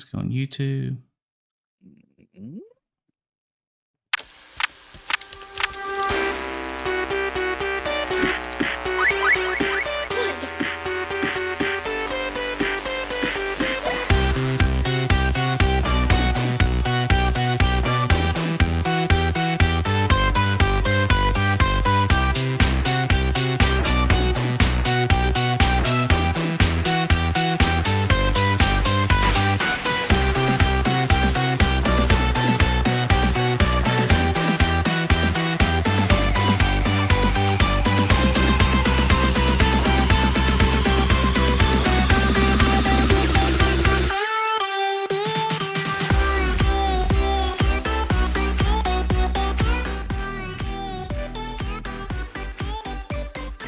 settings, go on YouTube.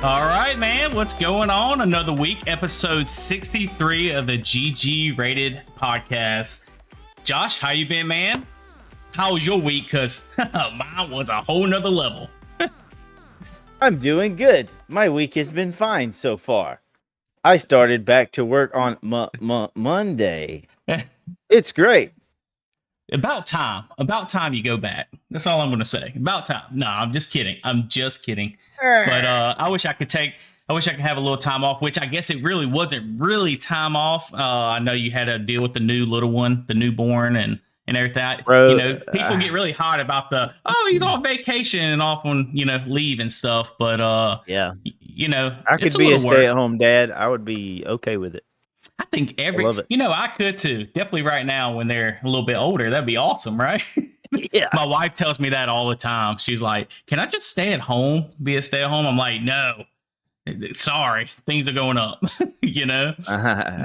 All right, man, what's going on? Another week, episode 63 of the GG Rated podcast. Josh, how you been, man? How was your week? Because mine was a whole nother level. I'm doing good. My week has been fine so far. I started back to work on Monday. It's great. About time you go back. That's all I'm going to say. About time. No, I'm just kidding. But I wish I could have a little time off, which I guess it really wasn't really time off. I know you had to deal with the new little one, the newborn and everything. Bro, you know, people get really hot about he's on vacation and off on, leave and stuff. But yeah, I could be a stay-at-home dad. I would be okay with it. I think I could too. Definitely right now when they're a little bit older, that'd be awesome, right? Yeah. My wife tells me that all the time. She's like, "Can I just stay at home, be a stay-at-home?" I'm like, "No, sorry, things are going up,"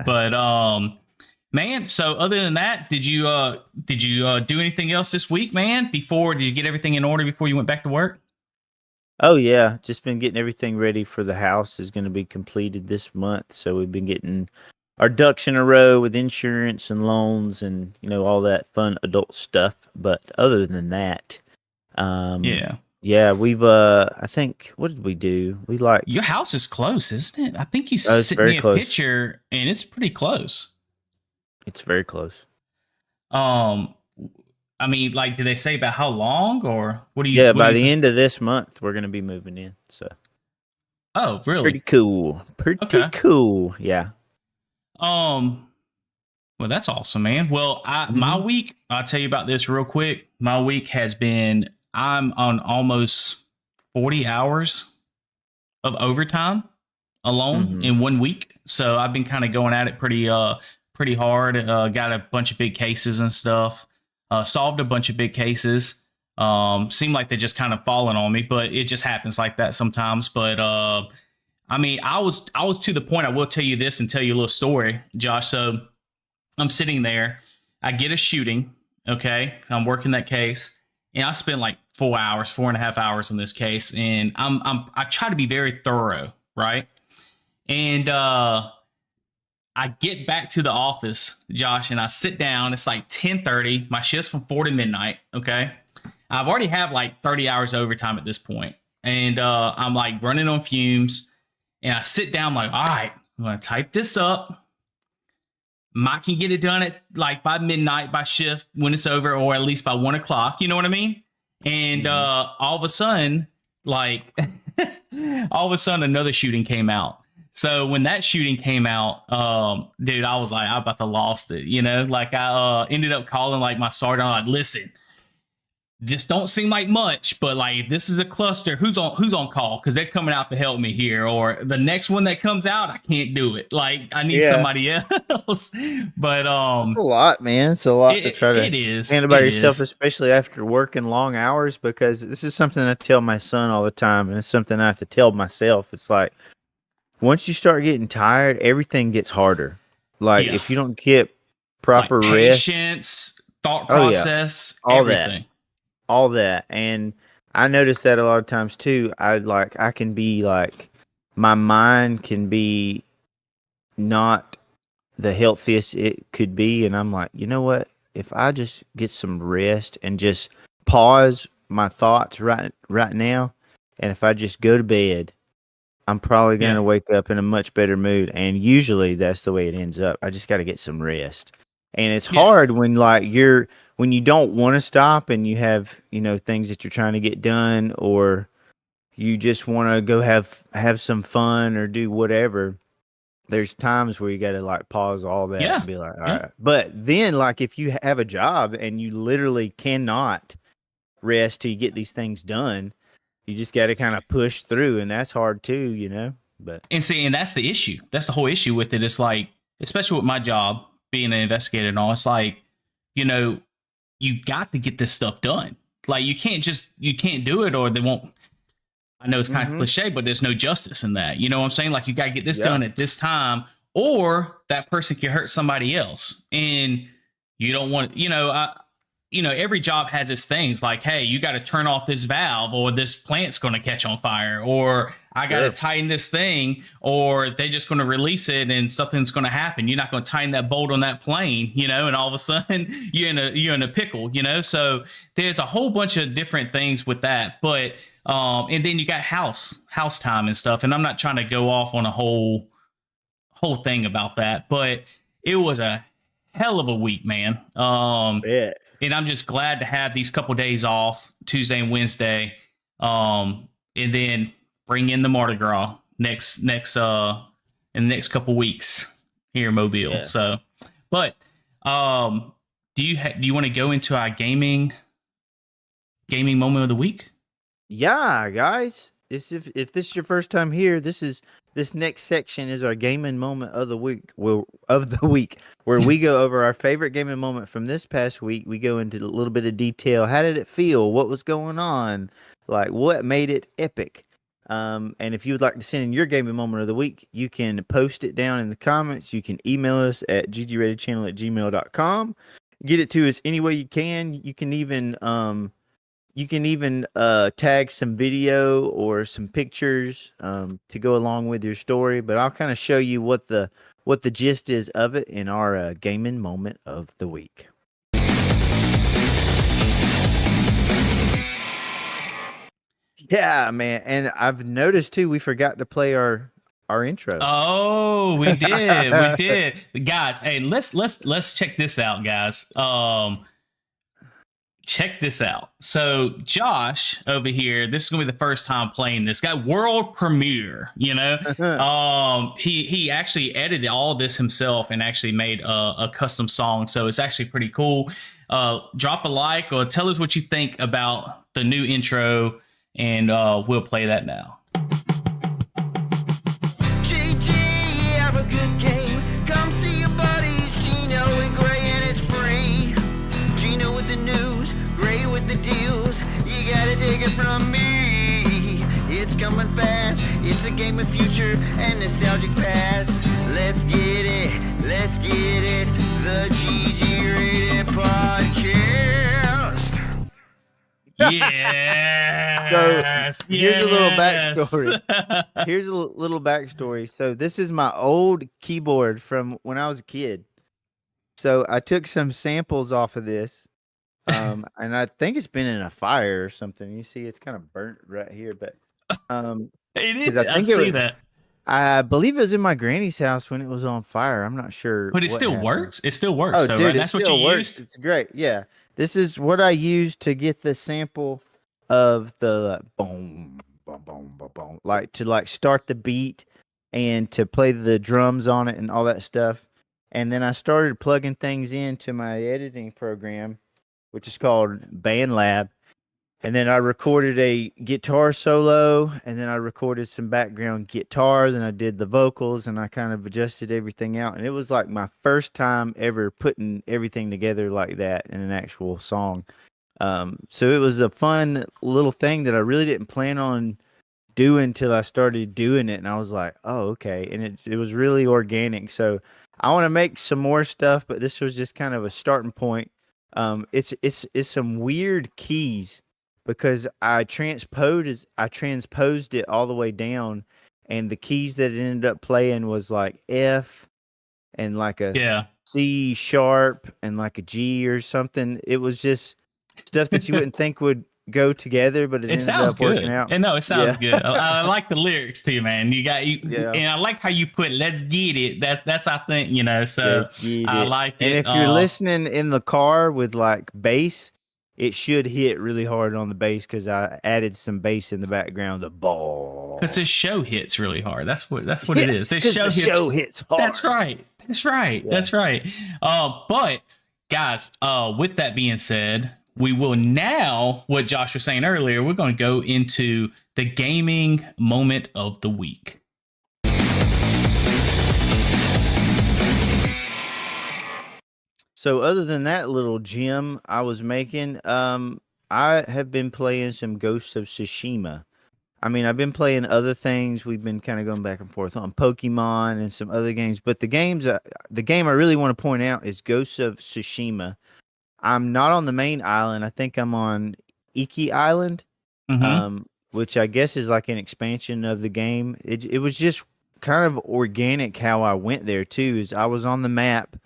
But man, so other than that, did you do anything else this week, man? Did you get everything in order before you went back to work? Oh yeah, just been getting everything ready for the house. Is going to be completed this month, so we've been getting our ducks in a row with insurance and loans and all that fun adult stuff. But other than that, we've I think, what did we do? Your house is close, isn't it? I think you sent me a picture and it's pretty close. It's very close. I mean, like, did they say about how long or what do you? Yeah, by the end of this month, we're gonna be moving in. So. Oh, really? Pretty cool. Cool. Yeah. Well, that's awesome, man. Well, my week, I'll tell you about this real quick. My week has been, I'm on almost 40 hours of overtime alone in 1 week. So I've been kind of going at it pretty hard. Got a bunch of big cases and stuff. Solved a bunch of big cases. Seemed like they're just kind of falling on me, but it just happens like that sometimes. But I mean, I was to the point. I will tell you this and tell you a little story, Josh. So I'm sitting there. I get a shooting. Okay, I'm working that case, and I spent like 4.5 hours on this case, and I try to be very thorough, right? And I get back to the office, Josh, and I sit down. It's like 10:30. My shift's from 4 to midnight. Okay, I've already have like 30 hours overtime at this point, and I'm like running on fumes. And I sit down, like, all right, I'm going to type this up. Mike can get it done at like by midnight, by shift when it's over, or at least by 1 o'clock. You know what I mean? And all of a sudden, another shooting came out. So when that shooting came out, dude, I was like, I'm about to lost it. Like I ended up calling like my sergeant. I'm like, listen, this don't seem like much, but like this is a cluster. Who's on call? Because they're coming out to help me here. Or the next one that comes out, I can't do it. Like I need somebody else. But it's a lot, man. It's a lot to try to handle by yourself, especially after working long hours. Because this is something I tell my son all the time, and it's something I have to tell myself. It's like once you start getting tired, everything gets harder. Like if you don't get proper rest, patience, thought process, everything. All that. And I notice that a lot of times too. I can be like, my mind can be not the healthiest it could be. And I'm like, you know what? If I just get some rest and just pause my thoughts right now, and if I just go to bed, I'm probably going to wake up in a much better mood. And usually that's the way it ends up. I just got to get some rest. And it's Yeah. hard when like when you don't want to stop and you have, things that you're trying to get done, or you just want to go have some fun or do whatever. There's times where you got to like pause all that Yeah. and be like, all Yeah. right. But then like if you have a job and you literally cannot rest till you get these things done, you just got to kind of push through, and that's hard too. But And see, and that's the issue. That's the whole issue with it. It's like, especially with my job being an investigator and all, it's like, you know, you got to get this stuff done. Like you can't do it or they won't. I know it's kind of mm-hmm. cliche, but there's no justice in that. You know what I'm saying? Like you got to get this Yeah. done at this time, or that person can hurt somebody else, and you don't want. Every job has its things. Like, hey, you got to turn off this valve, or this plant's going to catch on fire, or I got to tighten this thing, or they're just going to release it and something's going to happen. You're not going to tighten that bolt on that plane, and all of a sudden you're in a pickle, So there's a whole bunch of different things with that, but and then you got house time and stuff. And I'm not trying to go off on a whole thing about that, but it was a hell of a week, man. Yeah. And I'm just glad to have these couple days off, Tuesday and Wednesday, and then bring in the Mardi Gras next in the next couple weeks here in Mobile. Yeah. So, but do you want to go into our gaming moment of the week? Yeah, guys. If this is your first time here, this next section is our gaming moment of the week. Where we go over our favorite gaming moment from this past week. We go into a little bit of detail. How did it feel? What was going on? Like what made it epic? And if you would like to send in your gaming moment of the week, you can post it down in the comments. You can email us at ggratedchannel@gmail.com. Get it to us any way you can. You can even tag some video or some pictures to go along with your story, but I'll kind of show you what the gist is of it in our gaming moment of the week. Yeah, man, and I've noticed too we forgot to play our intro. Oh, we did, guys. Hey, let's check this out, guys. Check this out. So Josh over here, this is gonna be the first time playing this guy, world premiere. He actually edited all of this himself and actually made a custom song. So it's actually pretty cool. Drop a like or tell us what you think about the new intro, and we'll play that now. GG, have a good game. Come see your buddies, Gino and Gray, and it's free. Gino with the news, Gray with the deals. You gotta take it from me. It's coming fast. It's a game of future and nostalgic past. Let's get it. The GG Rated Podcast. Yes. Here's a little backstory. So this is my old keyboard from when I was a kid. So I took some samples off of this, and I think it's been in a fire or something. You see, it's kind of burnt right here, but It is. I see that. I believe it was in my granny's house when it was on fire. I'm not sure, but it still happened. works. It still works. Oh, though, dude, right? it That's what still you works. used. It's great. Yeah, this is what I used to get the sample of the boom, boom, boom, boom, boom, like to start the beat and to play the drums on it and all that stuff. And then I started plugging things into my editing program, which is called BandLab. And then I recorded a guitar solo, and then I recorded some background guitar. Then I did the vocals, and I kind of adjusted everything out. And it was like my first time ever putting everything together like that in an actual song. So it was a fun little thing that I really didn't plan on doing till I started doing it, and I was like, oh, okay. And it was really organic. So I want to make some more stuff, but this was just kind of a starting point. It's some weird keys because I transposed it all the way down, and the keys that it ended up playing was like F and like a C sharp and like a G or something. It was just stuff that you wouldn't think would go together, but it It ended sounds up working good. out. And no, it sounds Yeah. good. I like the lyrics too, man. Yeah. And I like how you put "Let's get it." That's I think, so Let's get I it. like And it. if you're listening in the car with like bass, it should hit really hard on the bass because I added some bass in the background. The ball. Because this show hits really hard. That's what it Yeah, is. This 'cause show the hits. show hits hard. That's right. That's right. Yeah. That's right. But guys, with that being said, we will now, what Josh was saying earlier, we're going to go into the gaming moment of the week. So other than that little gem I was making, I have been playing some Ghosts of Tsushima. I mean, I've been playing other things. We've been kind of going back and forth on Pokemon and some other games, but the game I really want to point out is Ghosts of Tsushima. I'm not on the main island. I think I'm on Iki Island, Mm-hmm. which I guess is like an expansion of the game. It was just kind of organic how I went there too. Is I was on the map,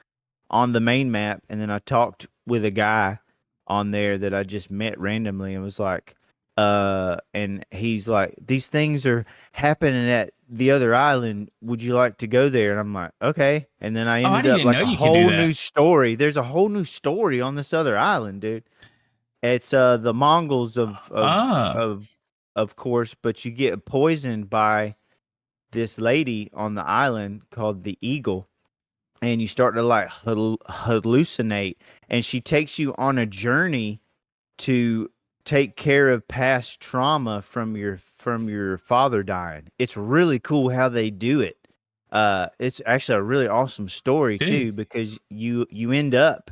on the main map, and then I talked with a guy on there that I just met randomly and was like, and he's like, these things are happening at the other island. Would you like to go there? And I'm like, okay. And then I I ended didn't up even like know a you could do whole that. new story. There's a whole new story on this other island, dude. It's the Mongols of course, but you get poisoned by this lady on the island called the Eagle, and you start to like hallucinate, and she takes you on a journey to take care of past trauma from your father dying. It's really cool how they do it. It's actually a really awesome story too, Dude. because you end up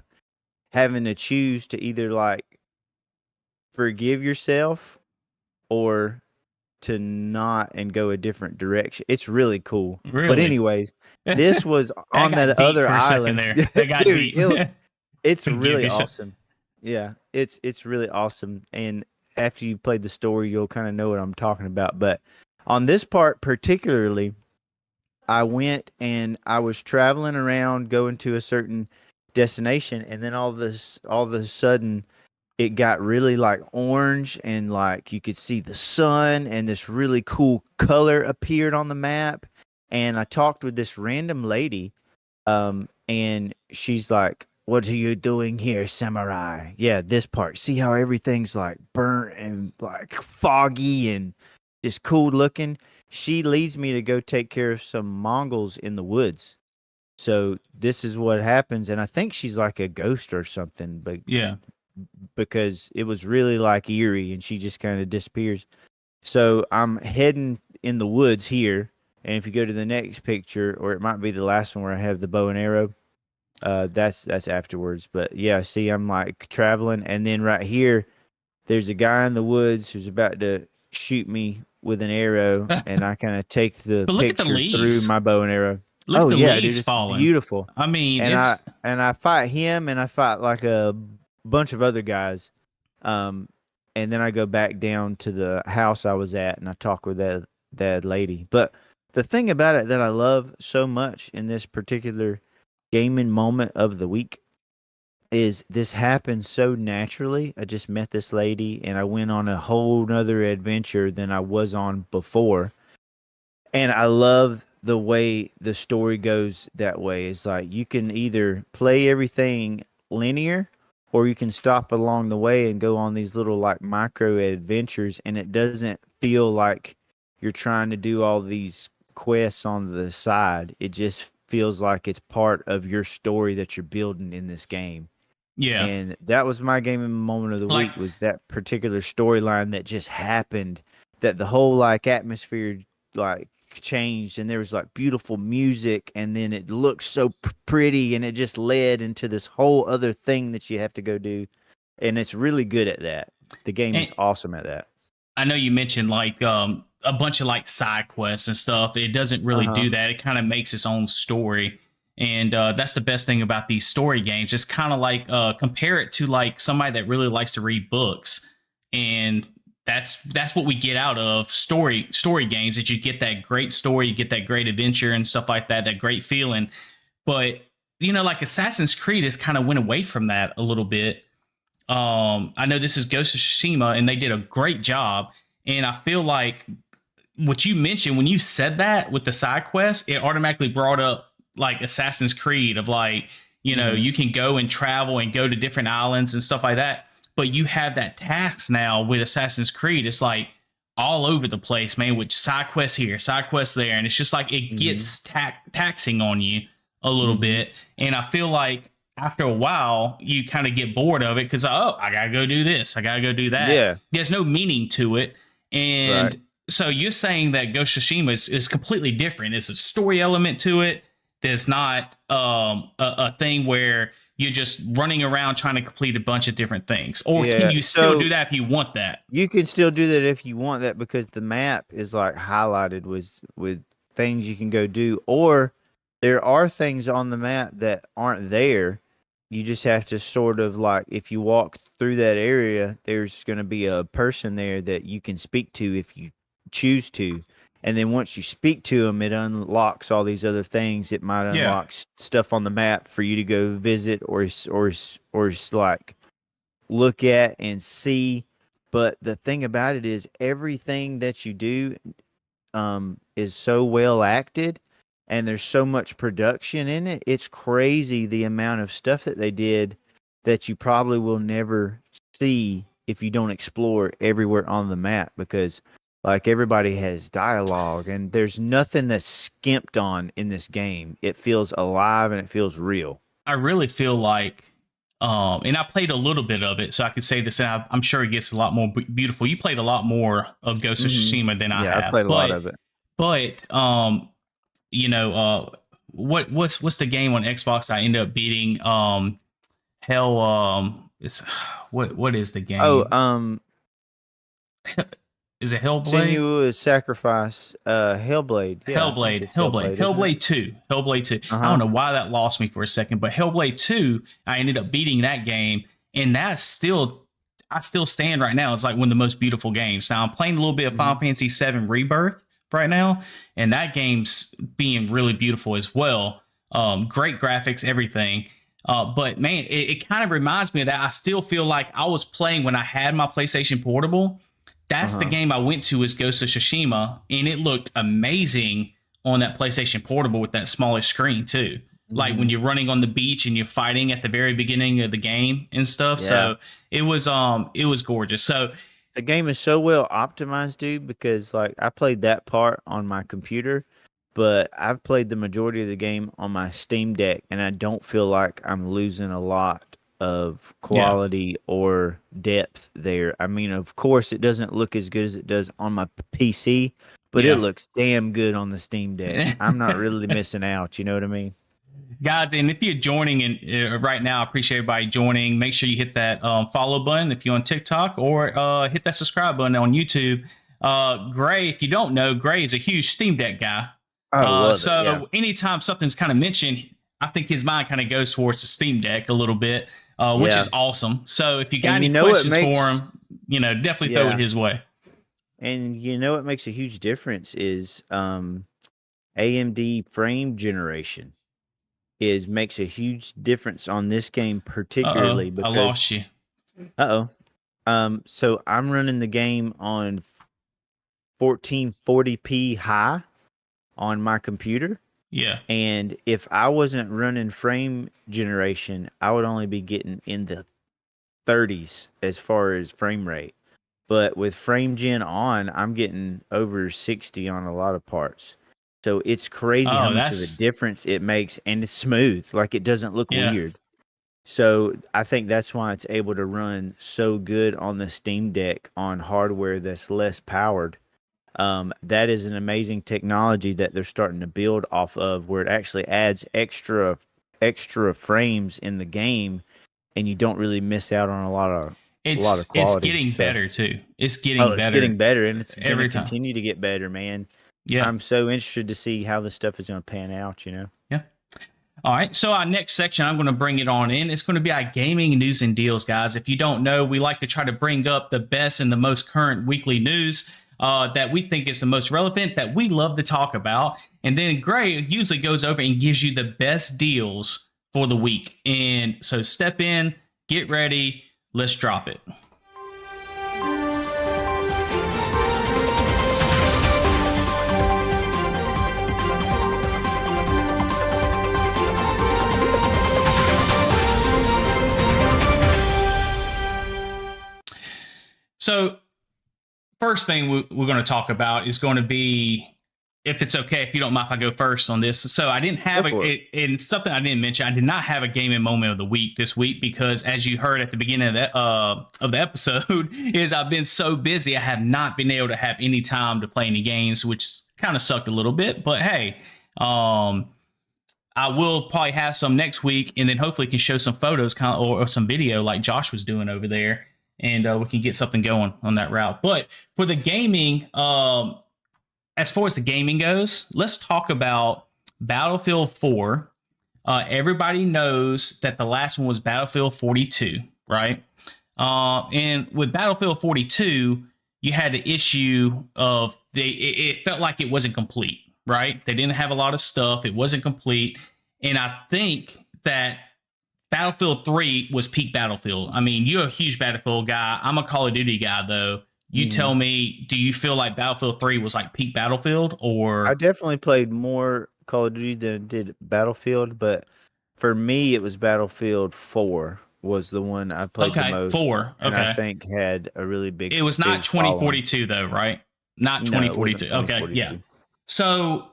having to choose to either like forgive yourself or to not and go a different direction. It's really cool. But Really? anyways, this was on got that deep other for a second island. there. That got Dude, deep. it's Forgive really yourself. awesome. Yeah, it's really awesome. And after you played the story, you'll kind of know what I'm talking about. But on this part particularly, I went and I was traveling around, going to a certain destination, and then all of a sudden it got really like orange, and like you could see the sun, and this really cool color appeared on the map. And I talked with this random lady, and she's like, what are you doing here, samurai? Yeah, this part. See how everything's like burnt and like foggy and just cool looking? She leads me to go take care of some Mongols in the woods. So this is what happens, and I think she's like a ghost or something, but Yeah. because it was really like eerie, and she just kind of disappears. So I'm heading in the woods here, and if you go to the next picture, or it might be the last one where I have the bow and arrow, that's afterwards. But yeah, see, I'm like traveling, and then right here, there's a guy in the woods who's about to shoot me with an arrow, and I kind of take the But look at the picture through leaves. my bow and arrow. Look at the yeah, leaves dude, it's falling. beautiful. I mean, And it's I fight him, and I fight like a bunch of other guys, and then I go back down to the house I was at, and I talk with that lady. But the thing about it that I love so much in this particular gaming moment of the week is this happened so naturally. I just met this lady, and I went on a whole nother adventure than I was on before. And I love the way the story goes that way. It's like you can either play everything linear, or you can stop along the way and go on these little like micro adventures, and it doesn't feel like you're trying to do all these quests on the side. It just feels like it's part of your story that you're building in this game. yeah. And that was my gaming moment of the Like- week, was that particular storyline that just happened, that the whole like atmosphere like changed, and there was like beautiful music, and then it looked so pretty, and it just led into this whole other thing that you have to go do. And it's really good at that. The game is awesome at that. I know you mentioned like a bunch of like side quests and stuff. It doesn't really do that. It kind of makes its own story. And that's the best thing about these story games. It's kind of like compare it to like somebody that really likes to read books, and that's what we get out of story games. That you get that great story, you get that great adventure and stuff like that great feeling. But like Assassin's Creed has kind of went away from that a little bit. I know this is Ghost of Tsushima, and they did a great job. And I feel like what you mentioned when you said that with the side quest, it automatically brought up like Assassin's Creed of like, you can go and travel and go to different islands and stuff like that. But you have that tasks now with Assassin's Creed. It's like all over the place, man, with side quests here, side quests there. And it's just like it gets taxing on you a little bit. And I feel like after a while, you kind of get bored of it because, I got to go do this. I got to go do that. Yeah. There's no meaning to it. And so you're saying that Ghost of Tsushima is completely different. It's a story element to it. There's not a thing where you're just running around trying to complete a bunch of different things. Or can you still do that if you want that? You can still do that if you want that because the map is like highlighted with things you can go do. Or there are things on the map that aren't there. You just have to sort of like, if you walk through that area, there's going to be a person there that you can speak to if you choose to. And then once you speak to them, it unlocks all these other things. It might unlock stuff on the map for you to go visit or like look at and see. But the thing about it is everything that you do is so well acted. And there's so much production in it. It's crazy the amount of stuff that they did that you probably will never see if you don't explore everywhere on the map because like everybody has dialogue and there's nothing that's skimped on in this game. It feels alive and it feels real. I really feel like, and I played a little bit of it, so I could say this, and I'm sure it gets a lot more beautiful. You played a lot more of Ghost of Tsushima than I have. I played a lot of it. But, what's the game on Xbox I ended up beating? What is the game? Is it Hellblade? Sinuous Sacrifice, Hellblade. Yeah, Hellblade 2. Hellblade 2. I don't know why that lost me for a second, but Hellblade 2, I ended up beating that game, and I still stand right now. It's like one of the most beautiful games. Now I'm playing a little bit of Final Fantasy VII Rebirth right now, and that game's being really beautiful as well. Great graphics, everything. But man, it kind of reminds me of that. I still feel like I was playing when I had my PlayStation Portable. That's the game I went to is Ghost of Tsushima, and it looked amazing on that PlayStation Portable with that smaller screen too. Like when you're running on the beach and you're fighting at the very beginning of the game and stuff. Yeah. So it was gorgeous. So the game is so well optimized, dude, because like I played that part on my computer, but I've played the majority of the game on my Steam Deck, and I don't feel like I'm losing a lot of quality or depth there. I mean, of course, it doesn't look as good as it does on my PC, but it looks damn good on the Steam Deck. I'm not really missing out. You know what I mean? Guys, and if you're joining right now, I appreciate everybody joining. Make sure you hit that follow button if you're on TikTok, or hit that subscribe button on YouTube. Gray, if you don't know, Gray is a huge Steam Deck guy. Anytime something's kind of mentioned, I think his mind kind of goes towards the Steam Deck a little bit, which is awesome. So if you got any questions for him, definitely throw it his way. And what makes a huge difference is AMD frame generation makes a huge difference on this game, particularly because I lost you. So I'm running the game on 1440p high on my computer. Yeah. And if I wasn't running frame generation, I would only be getting in the 30s as far as frame rate. But with frame gen on, I'm getting over 60 on a lot of parts. So it's crazy how much of a difference it makes, and it's smooth. Like it doesn't look weird. So I think that's why it's able to run so good on the Steam Deck on hardware that's less powered. That is an amazing technology that they're starting to build off of, where it actually adds extra frames in the game, and you don't really miss out on a lot of quality. It's getting better too. It's getting better. It's getting better, and it's going to continue to get better, man. Yeah, I'm so interested to see how this stuff is going to pan out. Yeah. All right, so our next section, I'm going to bring it on in. It's going to be our gaming news and deals, guys. If you don't know, we like to try to bring up the best and the most current weekly news that we think is the most relevant, that we love to talk about. And then Gray usually goes over and gives you the best deals for the week. And so step in, get ready. let's drop it. So first thing we're going to talk about is going to be, if it's okay, if you don't mind if I go first on this. So I didn't have and something I didn't mention, I did not have a gaming moment of the week this week because, as you heard at the beginning of the episode, is I've been so busy I have not been able to have any time to play any games, which kind of sucked a little bit. But hey, I will probably have some next week, and then hopefully can show some photos or some video like Josh was doing over there. And we can get something going on that route. But for the gaming, as far as the gaming goes, let's talk about Battlefield 4. Everybody knows that the last one was Battlefield 42, right? And with Battlefield 42, you had the issue of it felt like it wasn't complete, right? They didn't have a lot of stuff. It wasn't complete. And I think that Battlefield 3 was peak Battlefield. I mean, you're a huge Battlefield guy. I'm a Call of Duty guy, though. You tell me, do you feel like Battlefield 3 was like peak Battlefield, or? I definitely played more Call of Duty than I did Battlefield, but for me, it was Battlefield 4 was the one I played the most. 4. And I think had a really big. It was not 2042 though, right? Not 2042. No, okay, yeah. So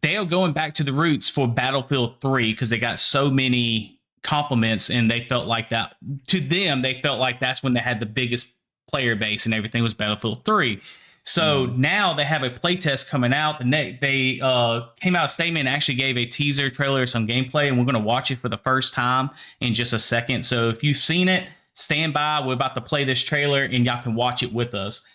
they are going back to the roots for Battlefield 3 because they got so many compliments, and they felt like that to them. They felt like that's when they had the biggest player base and everything was Battlefield 3. So now they have a playtest coming out. They came out a statement and actually gave a teaser trailer, some gameplay, and we're going to watch it for the first time in just a second. So if you've seen it, stand by. We're about to play this trailer, and y'all can watch it with us.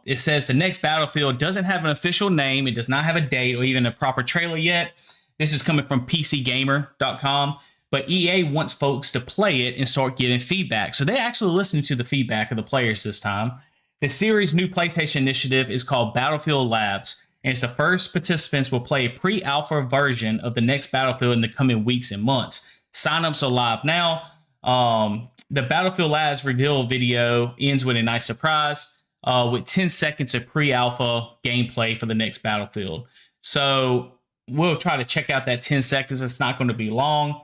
It says the next Battlefield doesn't have an official name. It does not have a date or even a proper trailer yet. This is coming from PCGamer.com. But EA wants folks to play it and start giving feedback. So they actually listened to the feedback of the players this time. The series' new PlayStation initiative is called Battlefield Labs, and it's the first participants will play a pre-alpha version of the next Battlefield in the coming weeks and months. Signups are live now. The Battlefield Labs reveal video ends with a nice surprise with 10 seconds of pre-alpha gameplay for the next Battlefield. So we'll try to check out that 10 seconds. It's not going to be long.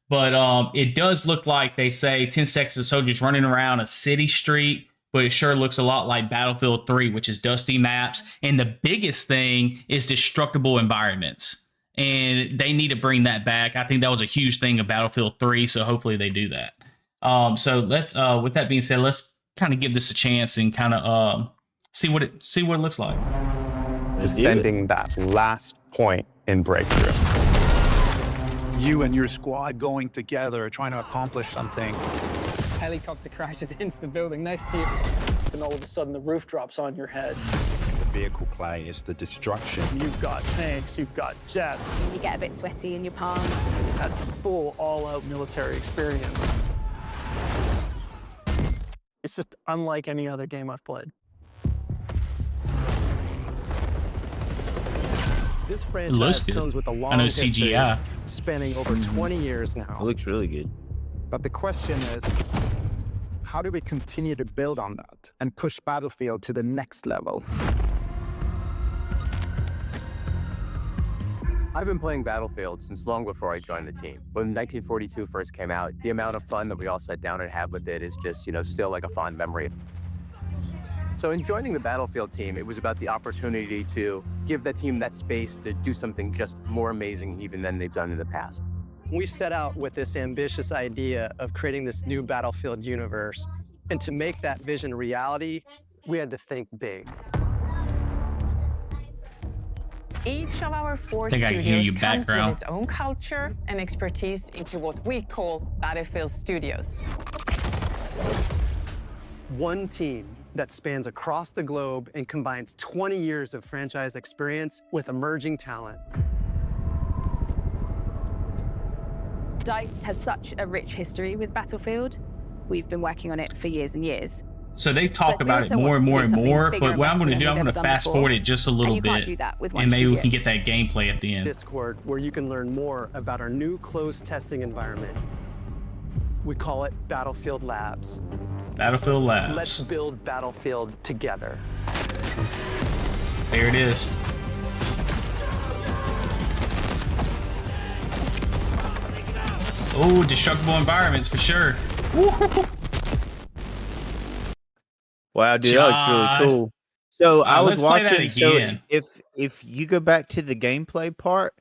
But it does look like, they say, 10 seconds of soldiers running around a city street, but it sure looks a lot like Battlefield 3, which is dusty maps. And the biggest thing is destructible environments. And they need to bring that back. I think that was a huge thing of Battlefield 3, so hopefully they do that. So let's, with that being said, let's kind of give this a chance and kind of see what it looks like. Defending that last point in breakthrough. You and your squad going together, trying to accomplish something. Helicopter crashes into the building next to you, and all of a sudden the roof drops on your head. The vehicle play is the destruction. You've got tanks, you've got jets. You get a bit sweaty in your palms. That full all-out military experience. It's just unlike any other game I've played. This franchise comes with a long history, spanning over 20 years now. It looks really good. But the question is, how do we continue to build on that and push Battlefield to the next level? I've been playing Battlefield since long before I joined the team. When 1942 first came out, the amount of fun that we all sat down and had with it is just, still like a fond memory. So in joining the Battlefield team, it was about the opportunity to give the team that space to do something just more amazing even than they've done in the past. We set out with this ambitious idea of creating this new Battlefield universe. And to make that vision a reality, we had to think big. Each of our 4 I hear studios you comes background. with its own culture and expertise into what we call Battlefield Studios. One team that spans across the globe and combines 20 years of franchise experience with emerging talent. DICE has such a rich history with Battlefield. We've been working on it for years and years. So they talk about it more and more and more, but what I'm going to do, I'm going to fast forward it just a little bit, and maybe we can get that gameplay at the end. Discord, where you can learn more about our new closed testing environment. We call it Battlefield Labs. Battlefield Labs. Let's build Battlefield together. There it is. Oh, destructible environments for sure. Woo-hoo-hoo. Wow, dude, that looks really Josh. cool. So I was let's play that watching. So again. if you go back to the gameplay part,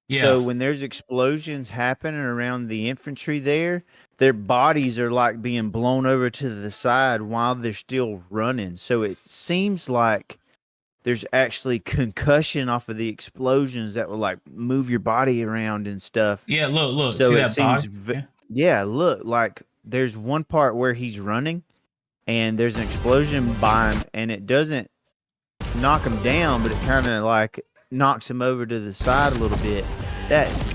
Yeah. so when there's explosions happening around the infantry there, their bodies are like being blown over to the side while they're still running. So it seems like there's actually concussion off of the explosions that will like move your body around and stuff. Yeah, look. So See it that seems, body? yeah, look, like there's one part where he's running and there's an explosion by him and it doesn't knock him down, but it kind of like knocks him over to the side a little bit.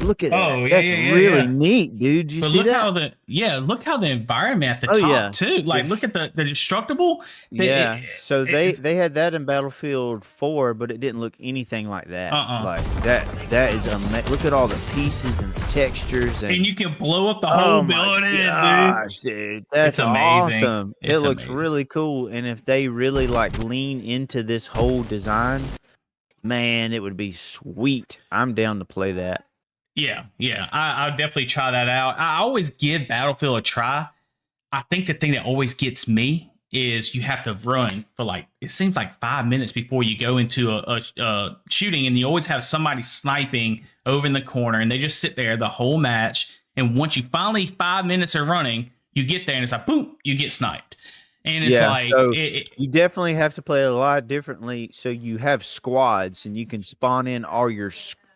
Look at that. That's really neat, dude. Did you see look that? how look how the environment at the Oh, top yeah. too. Like look at the destructible. Yeah. So they had that in Battlefield 4, but it didn't look anything like that. Like that is amazing. Look at all the pieces and the textures and you can blow up the whole building, gosh, dude. That's amazing. Awesome. It looks really cool. And if they really like lean into this whole design, man, it would be sweet. I'm down to play that. Yeah. I'll definitely try that out. I always give Battlefield a try. I think the thing that always gets me is you have to run for like, it seems like 5 minutes before you go into a shooting, and you always have somebody sniping over in the corner, and they just sit there the whole match. And once you finally 5 minutes are running, you get there and it's like, boom, you get sniped. And it's like, so you definitely have to play a lot differently. So you have squads and you can spawn in all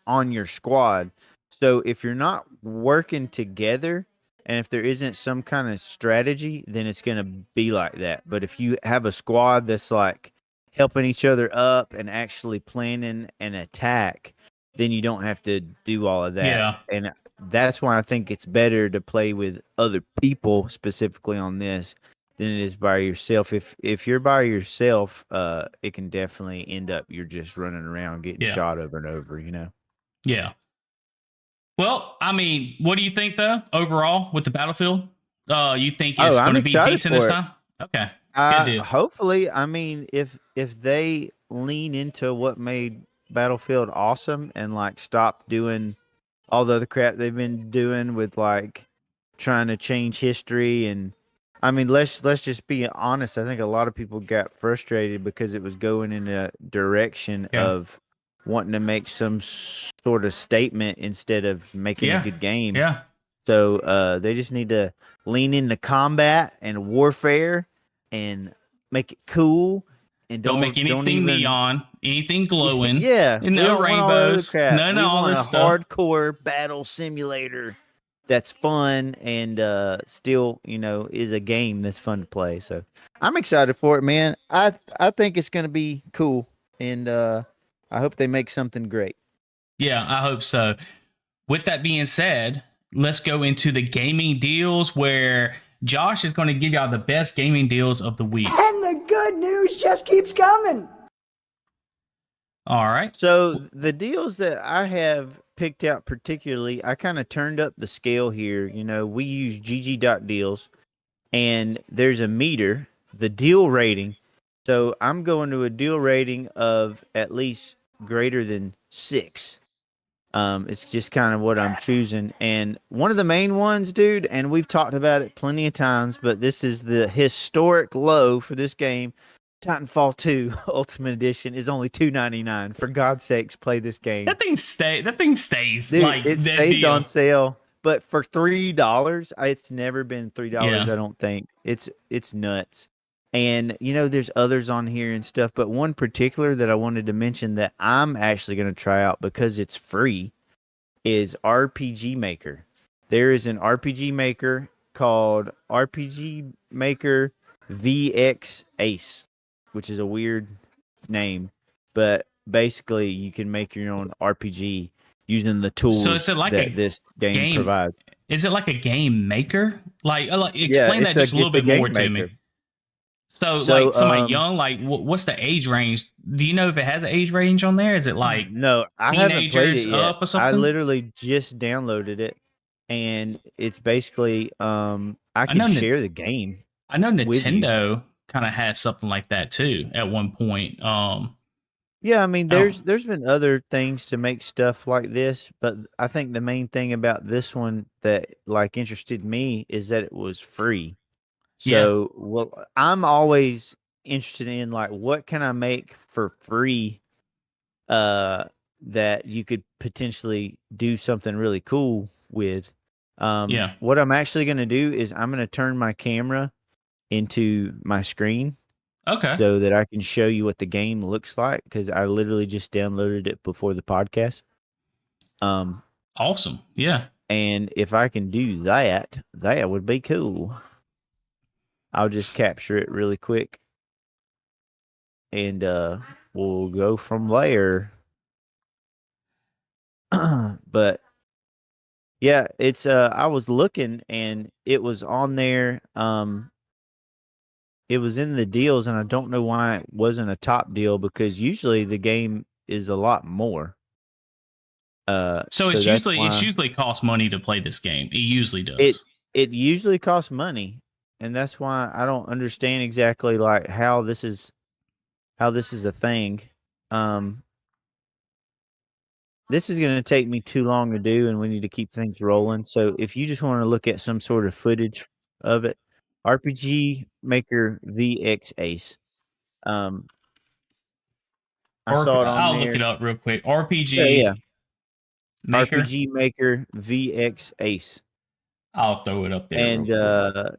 on your squad. So if you're not working together and if there isn't some kind of strategy, then it's going to be like that. But if you have a squad that's like helping each other up and actually planning an attack, then you don't have to do all of that. Yeah. And that's why I think it's better to play with other people specifically on this than it is by yourself. If you're by yourself, it can definitely end up you're just running around getting shot over and over, you know? Yeah. Well, I mean, what do you think though overall with the Battlefield? You think it's going to be decent this time? Okay. Good deal. Hopefully, I mean, if they lean into what made Battlefield awesome and like stop doing all the other crap they've been doing with like trying to change history, and I mean, let's just be honest. I think a lot of people got frustrated because it was going in a direction of wanting to make some sort of statement instead of making a good game. Yeah. So they just need to lean into combat and warfare and make it cool. And don't make anything neon, anything glowing. Yeah. No rainbows. None of all this stuff. Hardcore battle simulator that's fun and still, you know, is a game that's fun to play. So I'm excited for it, man. I think it's going to be cool. And I hope they make something great. Yeah, I hope so. With that being said, let's go into the gaming deals where Josh is going to give y'all the best gaming deals of the week. And the good news just keeps coming. All right. So the deals that I have picked out particularly, I kind of turned up the scale here. You know, we use GG.deals and there's a meter, the deal rating. So I'm going to a deal rating of at least greater than 6. It's just kind of what I'm choosing. And one of the main ones, dude, and we've talked about it plenty of times, but this is the historic low for this game. Titanfall 2 Ultimate Edition is only $2.99. For God's sakes, play this game. That thing stays. Dude, like it stays on sale. But for $3, it's never been $3, I don't think. It's nuts. And, you know, there's others on here and stuff, but one particular that I wanted to mention that I'm actually going to try out because it's free is RPG Maker. There is an RPG Maker called RPG Maker VX Ace, which is a weird name, but basically you can make your own RPG using the tools that this game provides. Is it like a game maker? Like explain that just a little bit more to me. So like somebody young, like what's the age range? Do you know if it has an age range on there? Is it like no? I haven't played it yet. Up or something? I literally just downloaded it, and it's basically I can know share the game. I know with you. Nintendo kind of has something like that too at one point. Yeah, I mean, Oh. there's been other things to make stuff like this, but I think the main thing about this one that like interested me is that it was free. Yeah. So, well, I'm always interested in like what can I make for free that you could potentially do something really cool with. Yeah. What I'm actually going to do is I'm going to turn my camera into my screen. Okay. So that I can show you what the game looks like, because I literally just downloaded it before the podcast. Awesome. Yeah. And if I can do that, that would be cool. I'll just capture it really quick, and we'll go from there. But yeah, it's I was looking and it was on there. It was in the deals, and I don't know why it wasn't a top deal, because usually the game is a lot more. So it's usually costs money to play this game. It usually does. It usually costs money, and that's why I don't understand exactly like how this is a thing. This is going to take me too long to do, and we need to keep things rolling. So if you just want to look at some sort of footage of it, RPG Maker VX Ace. I saw it on I'll there. look it up real quick. RPG Yeah. Maker. RPG Maker VX Ace. I'll throw it up there. And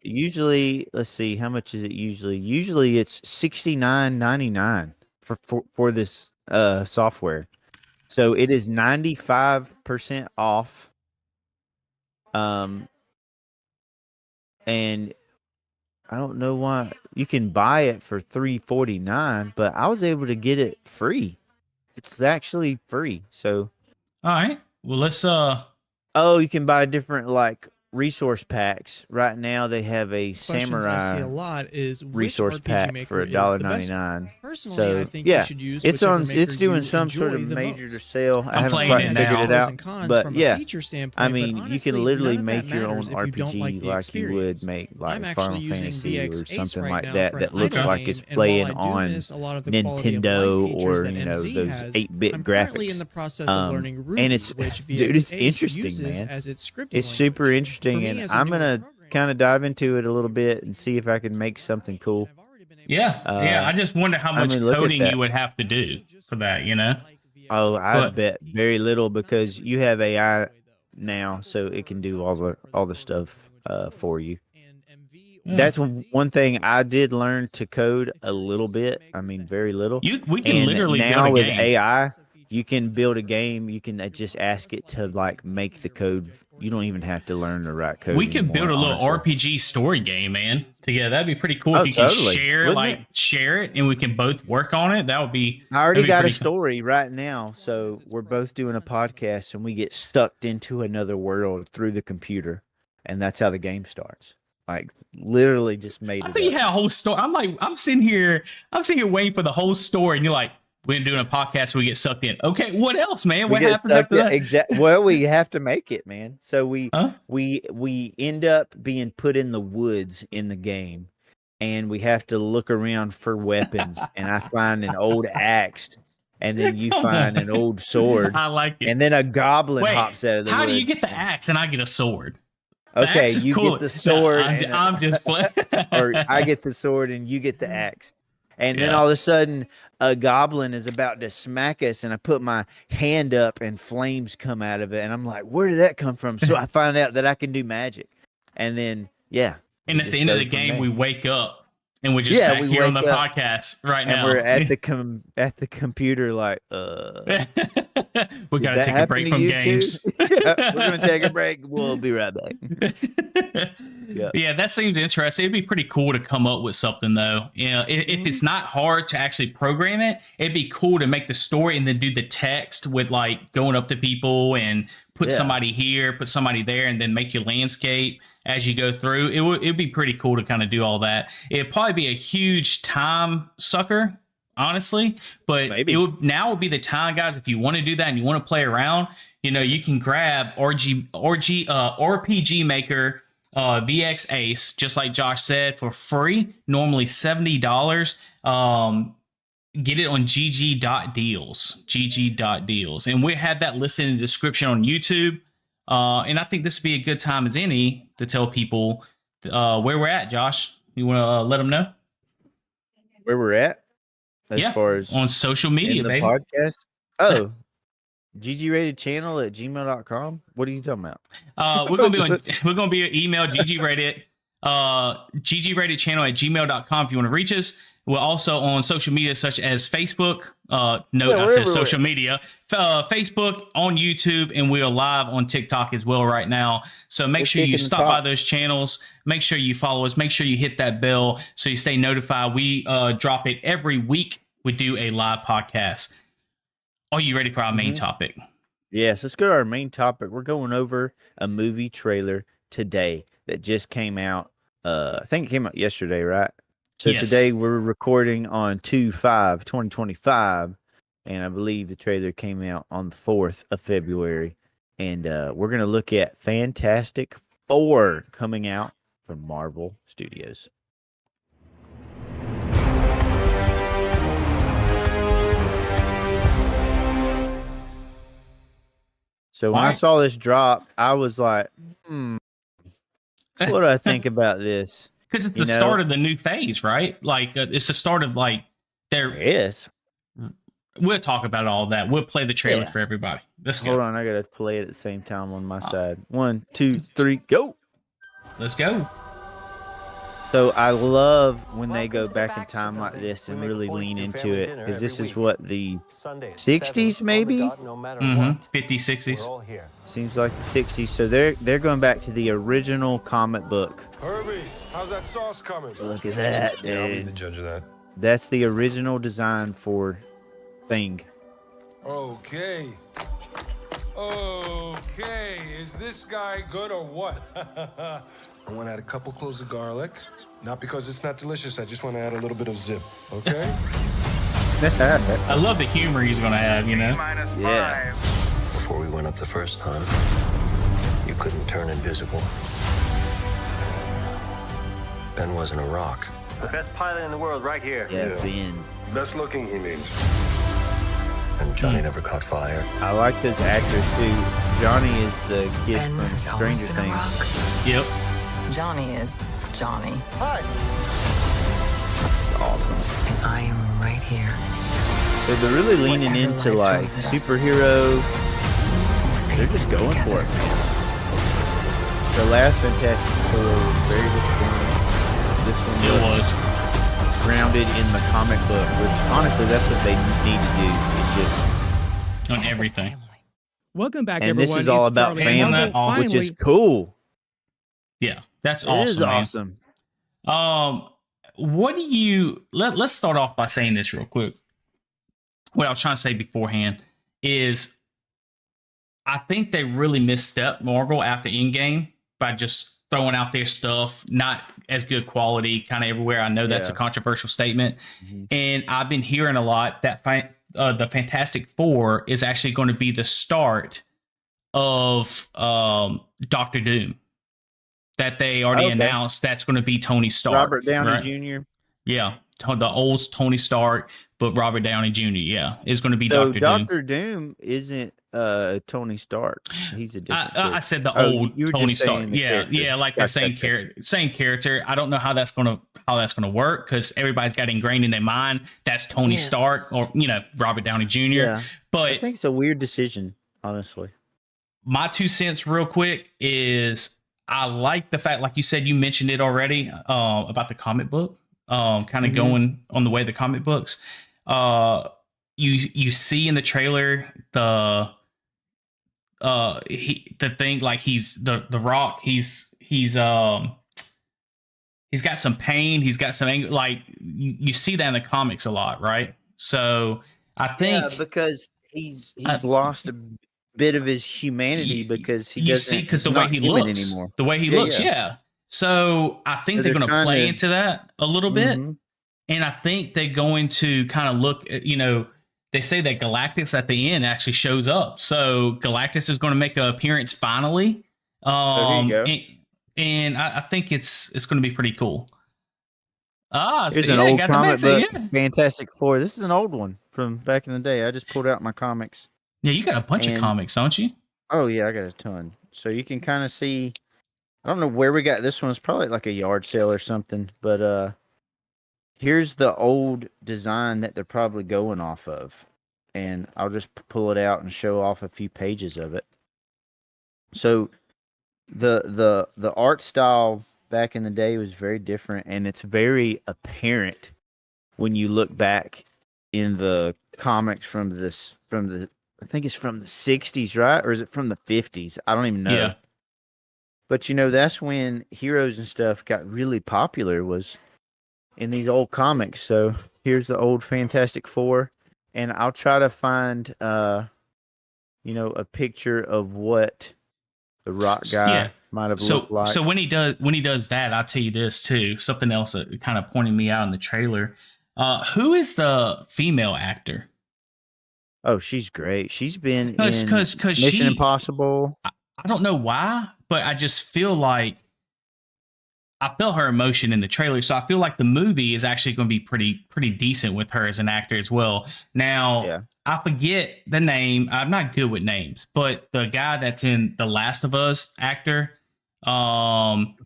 usually, let's see, how much is it usually? Usually it's $69.99 for this software. So it is 95% off. And I don't know why you can buy it for $3.49, but I was able to get it free. It's actually free. So all right. Well, let's oh, you can buy different like resource packs. Right now they have a samurai I see a lot is resource pack for $1.99. Personally, so I think yeah, you should use it's on. maker it's doing you some sort of enjoy the major most. sale. I haven't playing quite it figured now. it out, but yeah, I mean, but you can honestly, literally none of that make your own matters if you don't RPG like the like you would experience. make like I'm actually Final using Fantasy or VX Ace something right like now that for that an looks idle like game, it's and playing while I do on miss a lot of the quality of life Nintendo features or that those MZ has, 8-bit I'm graphics. currently in the process of learning Ruby, and it's which dude, it's VX Ace interesting, uses man. as its scripting It's super language. interesting, For me and as a I'm newer gonna programmer, kind of dive into it a little bit and see if I can make something cool. yeah. I just wonder how much mean, look at coding that. you would have to do for that, you know? Oh, I But- bet very little, because you have AI now, so it can do all the stuff for you. That's one thing I did learn to code a little bit. I mean, very little. We can and literally now build a with game. AI, you can build a game. You can just ask it to like make the code. You don't even have to learn to write code. We could build a anymore, little honestly. RPG story game, man. Together, that'd be pretty cool Oh, if you can totally. share, Wouldn't share it, and we can both work on it. That would be. I already that'd be got a pretty cool. story right now, so we're both doing a podcast, and we get sucked into another world through the computer, and that's how the game starts. Like literally, just made I it thought you up. had a whole story. I'm sitting here waiting for the whole story, and you're like, we're doing a podcast, so we get sucked in. Okay, what else, man? What happens after that? Well, we have to make it, man. So we Huh? we end up being put in the woods in the game, and we have to look around for weapons. And I find an old axe, and then you Come find on. an old sword, I like it. and then a goblin Wait, hops out of the how woods. do you get the axe and I get a sword? The Okay, axe is you cool. get the sword, No, and I'm just playing. or I get the sword and you get the axe. And then Yeah. all of a sudden, a goblin is about to smack us, and I put my hand up, and flames come out of it, and I'm like, "Where did that come from?" So I find out that I can do magic, and then yeah. And we at the just end of go the from game, there. we wake up and we're just back we here on the wake up, podcast right and now. we're at the computer, like, we did gotta that take a happen break to from you games. too? Yeah, we're gonna take a break. We'll be right back. Yeah, that seems interesting. It'd be pretty cool to come up with something though. You know, if it's not hard to actually program it, it'd be cool to make the story and then do the text with like going up to people and put Yeah. somebody here, put somebody there, and then make your landscape as you go through. It'd be pretty cool to kind of do all that. It'd probably be a huge time sucker. honestly, but Maybe. now would be the time, guys. If you want to do that and you want to play around, you can grab RPG Maker VX Ace, just like Josh said, for free. Normally $70. Get it on GG.deals, and we have that listed in the description on YouTube. And I think this would be a good time as any to tell people where we're at. Josh, you want to let them know where we're at as far as on social media, the baby. Podcast. Oh, GGratedChannel at gmail.com. What are you talking about? We're gonna be an email GGrated GGratedChannel at gmail.com if you want to reach us. We're also on social media such as Facebook. I said social media. Facebook, on YouTube, and we are live on TikTok as well right now. So make sure you stop by those channels. Make sure you follow us. Make sure you hit that bell so you stay notified. We drop it every week. We do a live podcast. Are you ready for our main topic? Yes, let's go to our main topic. We're going over a movie trailer today that just came out. I think it came out yesterday, right? So today we're recording on 2/5/2025, and I believe the trailer came out on the 4th of February. And we're going to look at Fantastic Four coming out from Marvel Studios. So when I saw this drop, I was like, what do I think about this? Because it's the start of the new phase, right? Like, it's the start of, like, Yes. We'll talk about all that. We'll play the trailer for everybody. Let's go. Hold on, I got to play it at the same time on my side. 1, 2, 3, go. Let's go. So I love when they go back in time like this and really lean into it, because this is what, the 60s maybe? 50s, 60s. Seems like the 60s. So they're going back to the original comic book. Herbie, how's that sauce coming? Look at that, dude. I'll be the judge of that. That's the original design for Thing. Okay. Okay, is this guy good or what? I want to add a couple cloves of garlic. Not because it's not delicious, I just want to add a little bit of zip, okay? I love the humor he's going to have, Yeah. Before we went up the first time, you couldn't turn invisible. Ben wasn't a rock. The best pilot in the world right here. Yeah, Ben. Best looking, he means. And Johnny never caught fire. I like those actors too. Johnny is the kid from Stranger Things. Yep. Johnny is Johnny. Hi. It's awesome. And I am right here. So they're really leaning into like superhero. They're just going for it, man. The last Fantastic Four was very disappointing. This one was grounded in the comic book, which honestly, that's what they need to do. It's just on everything. Welcome back, and everyone. this is all It's about Charlie. family, which is cool. Yeah, that's It awesome. is awesome. What do you let's start off by saying this real quick. What I was trying to say beforehand is I think they really misstepped Marvel after Endgame by just throwing out their stuff, not as good quality, kind of everywhere. I know that's a controversial statement. And I've been hearing a lot that the Fantastic Four is actually going to be the start of Doctor Doom. That they already announced that's going to be Tony Stark. Robert Downey Jr. Yeah, the old Tony Stark, but Robert Downey Jr. Yeah, is going to be Doctor Doom. Doctor Doom isn't Tony Stark. He's a different. I said the old Tony Stark. Yeah, character. like the same character. I don't know how that's gonna work because everybody's got ingrained in their mind that's Tony Stark or Robert Downey Jr. Yeah. But I think it's a weird decision, honestly. My 2 cents, real quick, is I like the fact, like you said, you mentioned it already about the comic book, kind of going on the way of the comic books. You see in the trailer the thing, like he's the Rock. He's got some pain. He's got some anger. Like you see that in the comics a lot, right? So I think because he's lost a bit of his humanity because he doesn't. Because the way he looks anymore. The way he looks, yeah. So I think they're going to play into that a little bit. And I think they're going to kind of look at, they say that Galactus at the end actually shows up. So Galactus is going to make an appearance finally. There you go. And I think it's going to be pretty cool. Here's so an yeah, old got the comic magazine, book, Fantastic Four. This is an old one from back in the day. I just pulled out my comics. Yeah, you got a bunch of comics, don't you? Oh yeah, I got a ton. So you can kind of see. I don't know where we got this one. It's probably like a yard sale or something. But here's the old design that they're probably going off of, and I'll just pull it out and show off a few pages of it. So the art style back in the day was very different, and it's very apparent when you look back in the comics from the I think it's from the 60s, right? Or is it from the 50s? I don't even know. Yeah. But that's when heroes and stuff got really popular, was in these old comics. So here's the old Fantastic Four, and I'll try to find a picture of what the Rock guy might have looked like. So when he does that, I'll tell you this too. Something else that kind of pointed me out in the trailer. Who is the female actor? Oh, she's great. She's been in Mission Impossible. I don't know why, but I just feel like I felt her emotion in the trailer, so I feel like the movie is actually going to be pretty decent with her as an actor as well. Now, I forget the name. I'm not good with names, but the guy that's in The Last of Us actor,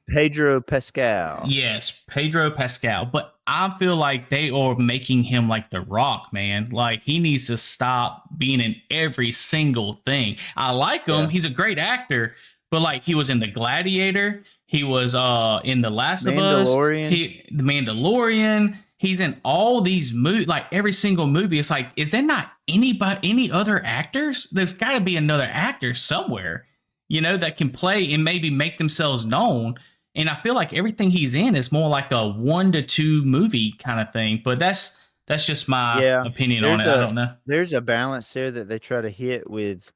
Pedro Pascal. Yes, Pedro Pascal. But I feel like they are making him like The Rock, man. Like, he needs to stop being in every single thing. I like him. He's a great actor, but like, he was in The Gladiator. He was in The Last of Us. The Mandalorian. He's in all these movies, like every single movie. It's like, is there not any other actors? There's got to be another actor somewhere, that can play and maybe make themselves known. And I feel like everything he's in is more like a 1 to 2 movie kind of thing. But that's just my opinion on it. I don't know. There's a balance there that they try to hit with.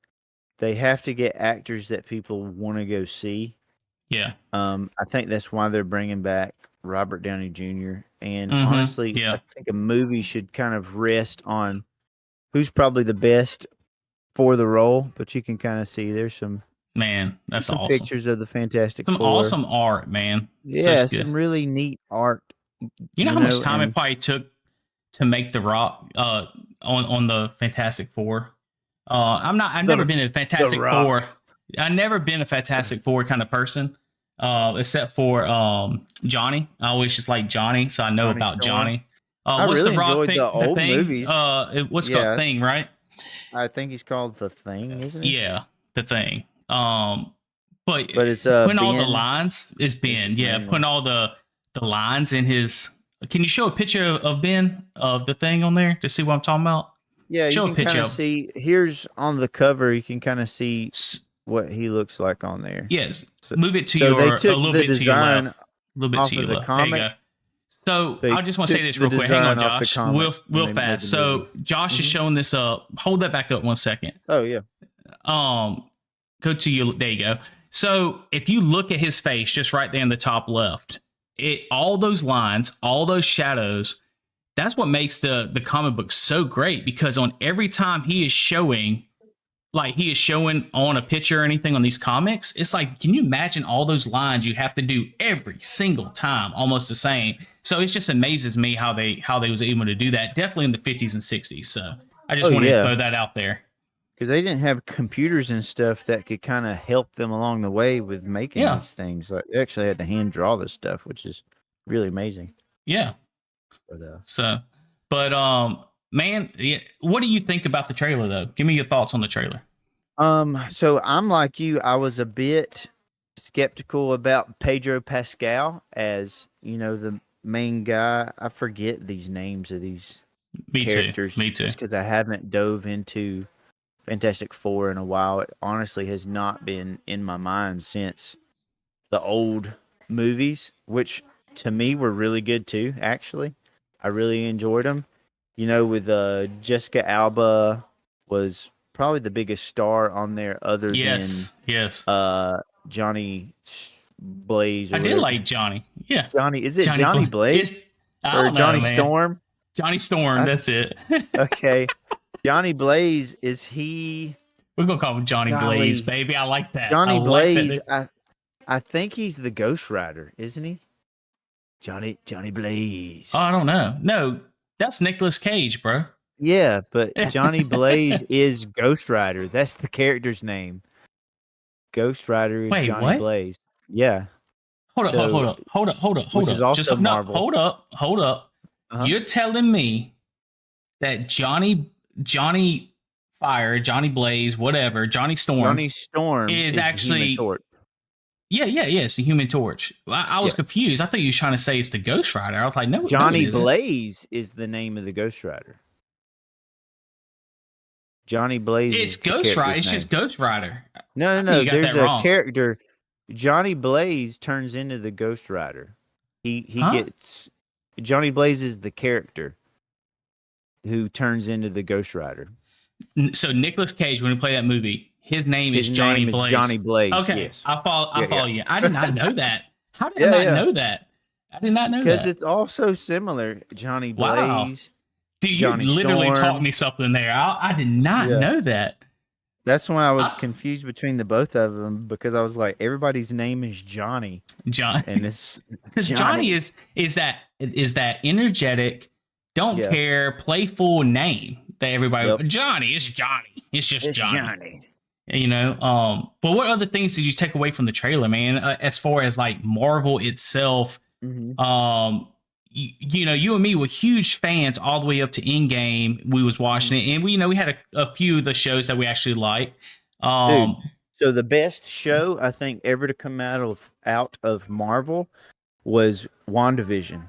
They have to get actors that people want to go see. Yeah. I think that's why they're bringing back Robert Downey Jr. And honestly, I think a movie should kind of rest on who's probably the best for the role. But you can kind of see there's some that's some awesome. pictures of the Fantastic Four. Awesome art, man. Yeah, some really neat art. You know how much time it probably took to make The Rock on the Fantastic Four? I've never been a Fantastic Four. I've never been a Fantastic Four kind of person, except for Johnny. I always just like Johnny, so I know about Johnny. What's really The Rock enjoyed thing? the old Thing? movies. What's called Thing, right? I think he's called The Thing, isn't he? Yeah, The Thing. But it's putting Ben. all the lines is Ben. Yeah, putting all the lines in his. Can you show a picture of Ben of The Thing on there to see what I'm talking about? Yeah, show you can kind of see. Here's on the cover. You can kind of see what he looks like on there. Yes, move it to a little bit to your left. A little bit to your left. There you go. So I just want to say this real quick. Hang on, Josh. Real fast. So Josh is showing this up. Hold that back up 1 second. Oh yeah. Go to you. There you go. So if you look at his face, just right there in the top left, all those lines, all those shadows, that's what makes the comic book so great, because on every time he is showing on a picture or anything on these comics, it's like, can you imagine all those lines you have to do every single time, almost the same? So it just amazes me how they was able to do that, definitely in the 50s and 60s. So I just wanted to throw that out there. Because they didn't have computers and stuff that could kind of help them along the way with making these things. Like, they actually had to hand draw this stuff, which is really amazing. Yeah. Man, what do you think about the trailer, though? Give me your thoughts on the trailer. So I'm like you. I was a bit skeptical about Pedro Pascal as, the main guy. I forget these names of these characters. Me too. Just because I haven't dove into Fantastic Four in a while. It honestly has not been in my mind since the old movies, which to me were really good too, actually. I really enjoyed them. With Jessica Alba was probably the biggest star on there other than Johnny Blaze. I did like Johnny. Yeah. Is it Johnny Blaze? I Or don't know, Johnny man. Storm? Johnny Storm, that's it. Okay. Johnny Blaze, is he... We're going to call him Johnny Golly. Blaze, baby. I like that. Johnny I like Blaze, that. I think he's the Ghost Rider, isn't he? Johnny Blaze. Oh, I don't know. No, that's Nicolas Cage, bro. Yeah, but Johnny Blaze is Ghost Rider. That's the character's name. Ghost Rider is Wait, Johnny what? Blaze. Yeah. Hold up. Which is also Marvel. Hold up. You're telling me that Johnny Fire, Johnny Blaze, whatever, Johnny Storm is actually the Human Torch. Yeah, it's the Human Torch. I was confused. I thought you were trying to say it's the Ghost Rider. I was like, no, Johnny no, it isn't. Blaze is the name of the Ghost Rider. Johnny Blaze. It's Ghost Rider. It's just Ghost Rider. No. There's a character. Johnny Blaze turns into the Ghost Rider. He gets Johnny Blaze is the character who turns into the Ghost Rider. So Nicolas Cage, when he played that movie, his name is Johnny Blaze. Johnny Blaze. Okay, yes. I follow you. I did not know that. How did I not know that? I did not know that. Because it's all so similar. Johnny Blaze. Wow. Dude, Johnny you literally Storm. taught me something there. I did not know that. That's why I was confused between the both of them, because I was like, everybody's name is Johnny. And it's because Johnny is that energetic, don't care, playful name that everybody. Johnny is Johnny. It's just Johnny. You know. But what other things did you take away from the trailer, man? As far as like Marvel itself, you know, you and me were huge fans all the way up to Endgame. We was watching it, and we had a few of the shows that we actually like. Dude, so the best show I think ever to come out of Marvel was WandaVision.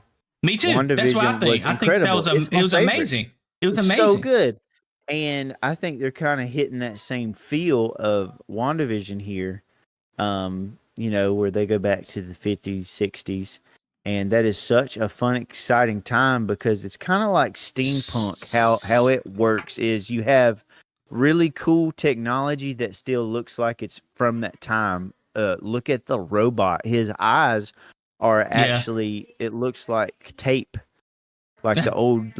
Me too. That's what I think. I think that was it was amazing. It was amazing. So good. And I think they're kind of hitting that same feel of WandaVision here. You know, where they go back to the 50s, 60s. And that is such a fun, exciting time, because it's kind of like steampunk. How it works is you have really cool technology that still looks like it's from that time. Look at the robot. His eyes are actually, it looks like tape, like the old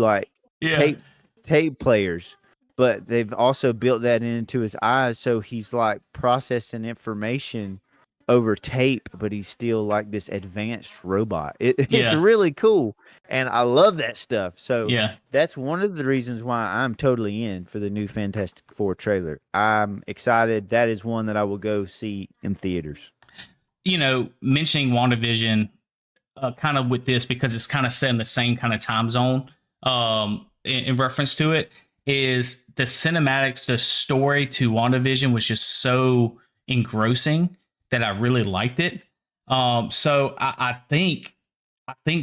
tape players. But they've also built that into his eyes, so he's like processing information over tape, but he's still like this advanced robot. It's really cool, and I love that stuff. So that's one of the reasons why I'm totally in for the new Fantastic Four trailer. I'm excited. That is one that I will go see in theaters. You know, mentioning WandaVision, kind of with this, because it's kind of set in the same kind of time zone, in reference to it, is the cinematics, the story to WandaVision was just so engrossing that I really liked it. So I think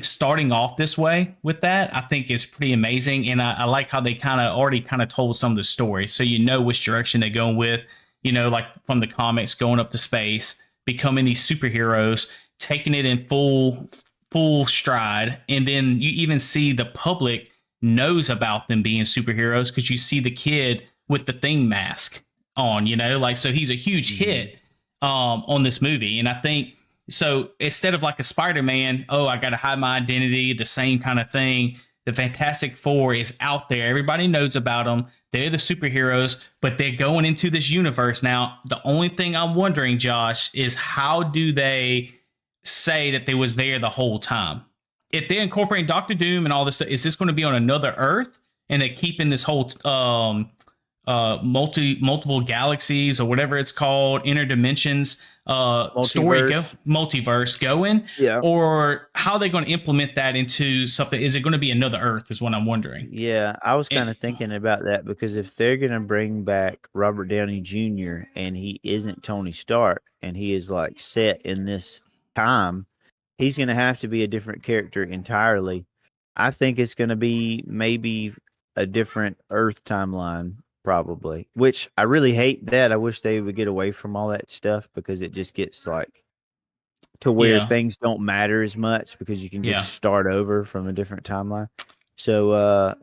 starting off this way with that, I think is pretty amazing. And I like how they already told some of the story. So you know which direction they're going with, you know, like from the comics, going up to space, becoming these superheroes, taking it in full stride. And then you even see the public knows about them being superheroes, because you see the kid with the Thing mask on, you know, like, so he's a huge hit on this movie. And I think so, instead of like a Spider-Man, I got to hide my identity, the same kind of thing, the Fantastic Four is out there. Everybody knows about them. They're the superheroes, but they're going into this universe. Now, the only thing I'm wondering, Josh, is how do they say that they was there the whole time? If they're incorporating Doctor Doom and all this stuff, is this going to be on another Earth, and they're keeping this whole multiple galaxies or whatever it's called, interdimensions multiverse going? Or how are they going to implement that into something? Is it going to be another Earth is what I'm wondering. I was kind of thinking about that, because if they're going to bring back Robert Downey Jr. and he isn't Tony Stark, and he is like set in this time, he's going to have to be a different character entirely. I think it's going to be maybe a different Earth timeline, probably, which I really hate that. I wish they would get away from all that stuff, because it just gets like to where things don't matter as much, because you can just start over from a different timeline. So,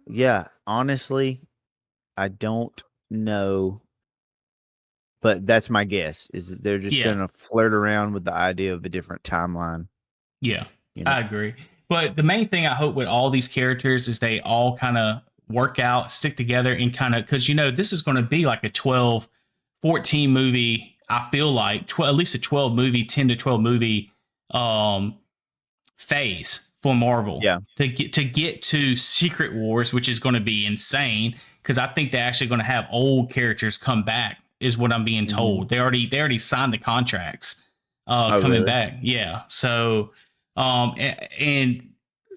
honestly, I don't know, but that's my guess, is they're just going to flirt around with the idea of a different timeline. Yeah, you know? I agree. But the main thing I hope with all these characters is they all kind of work out, stick together, and kind of, because, you know, this is going to be like a 12, 14 movie, I feel like, at least a 12 movie, 10 to 12 movie phase for Marvel. Yeah. To get to Secret Wars, which is going to be insane, because I think they're actually going to have old characters come back, is what I'm being told. They already signed the contracts coming back. Yeah. So and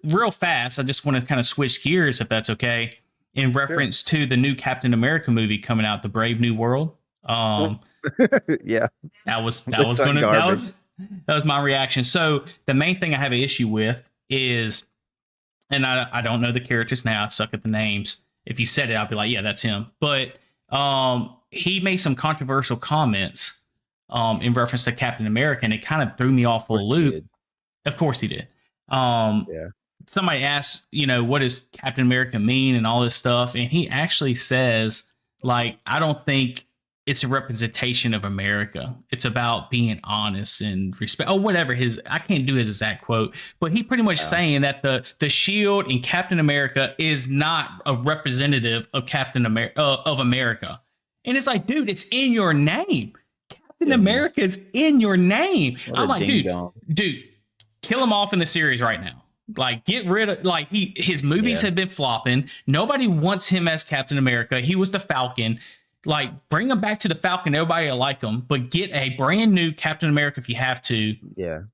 real fast, I just want to kind of switch gears, if that's okay, in reference to the new Captain America movie coming out, The Brave New World. Yeah, that was my reaction. So the main thing I have an issue with is, and I don't know the characters now, I suck at the names. If you said it, I'll be like, yeah, that's him. But he made some controversial comments in reference to Captain America, and it kind of threw me off a loop. Of course he did. Yeah. Somebody asked, you know, what does Captain America mean and all this stuff, and he actually says, like, I don't think it's a representation of America. It's about being honest and respect. Oh, whatever I can't do his exact quote, but he pretty much saying that the Shield in Captain America is not a representative of of America. And it's like, dude, it's in your name. Captain America is in your name. I'm like, dude, kill him off in the series right now. Like, get rid of, like, his movies have been flopping. Nobody wants him as Captain America. He was the Falcon. Like, bring him back to the Falcon. Everybody will like him, but get a brand new Captain America if you have to. Yeah.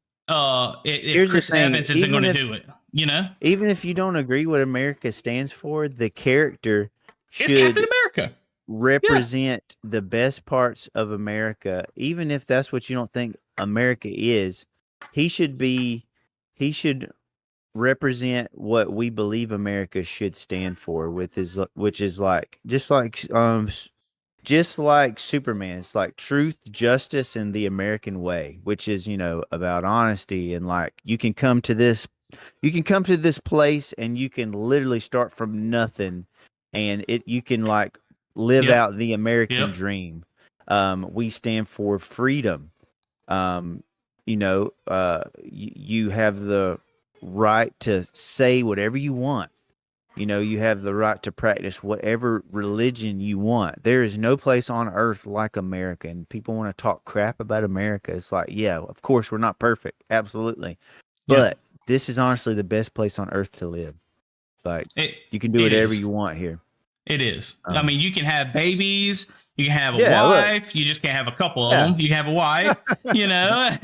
If Chris Evans isn't going to do it, you know? Even if you don't agree what America stands for, the character should Captain America represent the best parts of America. Even if that's what you don't think America is, he should represent what we believe America should stand for, which is like just like Superman. It's like truth, justice, and the American way, which is, you know, about honesty, and like you can come to this place and you can literally start from nothing, and you can like live out the American dream. We stand for freedom. You know, you have the right to say whatever you want. You know, you have the right to practice whatever religion you want. There is no place on earth like America, and people want to talk crap about America. It's like, yeah, of course we're not perfect, absolutely, but this is honestly the best place on earth to live. Like, you can do whatever you want here. It is. I mean, you can have babies. You can have a wife. Look. You just can't have a couple of them. You can have a wife, you know.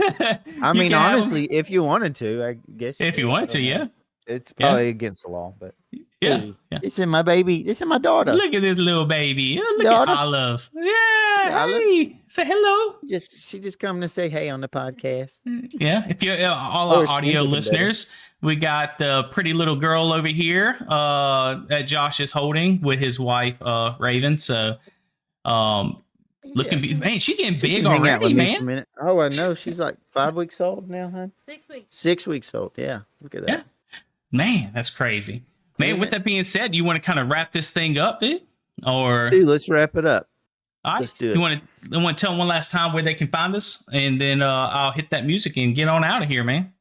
I mean, honestly, if you wanted to, I guess. If you wanted to, yeah. It's probably against the law, but it's in my baby. It's in my daughter. Look at this little baby. Look at Olive. Yeah. Olive. Hey, say hello. She just come to say hey on the podcast. Yeah. If you're all our audio listeners, we got the pretty little girl over here that Josh is holding with his wife, Raven. So, looking, man, she's getting big already, man. Oh, I know. She's like 5 weeks old now, huh? 6 weeks. 6 weeks old. Yeah. Look at that. Yeah. Man, that's crazy. Man, with that being said, you want to kind of wrap this thing up, dude? Or let's wrap it up. All right. Let's do it. You want to tell them one last time where they can find us, and then I'll hit that music and get on out of here, man.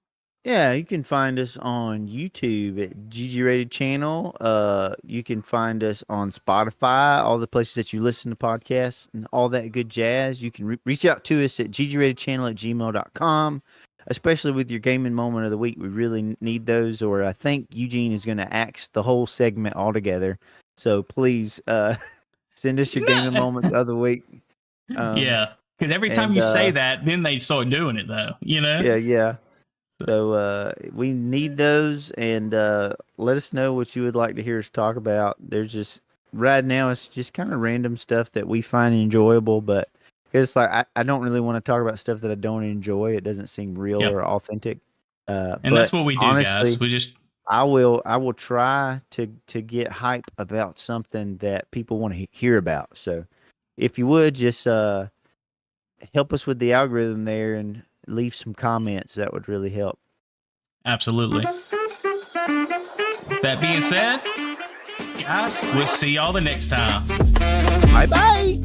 Yeah, you can find us on YouTube at GGratedChannel. You can find us on Spotify, all the places that you listen to podcasts and all that good jazz. You can reach out to us at GGratedChannel@gmail.com. Especially with your gaming moment of the week. We really need those, or I think Eugene is going to axe the whole segment altogether. So please send us your gaming moments of the week. Yeah, because every time you say that, then they start doing it, though, you know? Yeah. So we need those, and let us know what you would like to hear us talk about. There's just, right now, it's just kind of random stuff that we find enjoyable, but it's like I don't really want to talk about stuff that I don't enjoy. It doesn't seem real or authentic. And that's what we do, honestly, guys. I will try to get hype about something that people want to hear about. So if you would just help us with the algorithm there and leave some comments, that would really help. Absolutely. That being said, guys, we'll see y'all the next time. Bye-bye.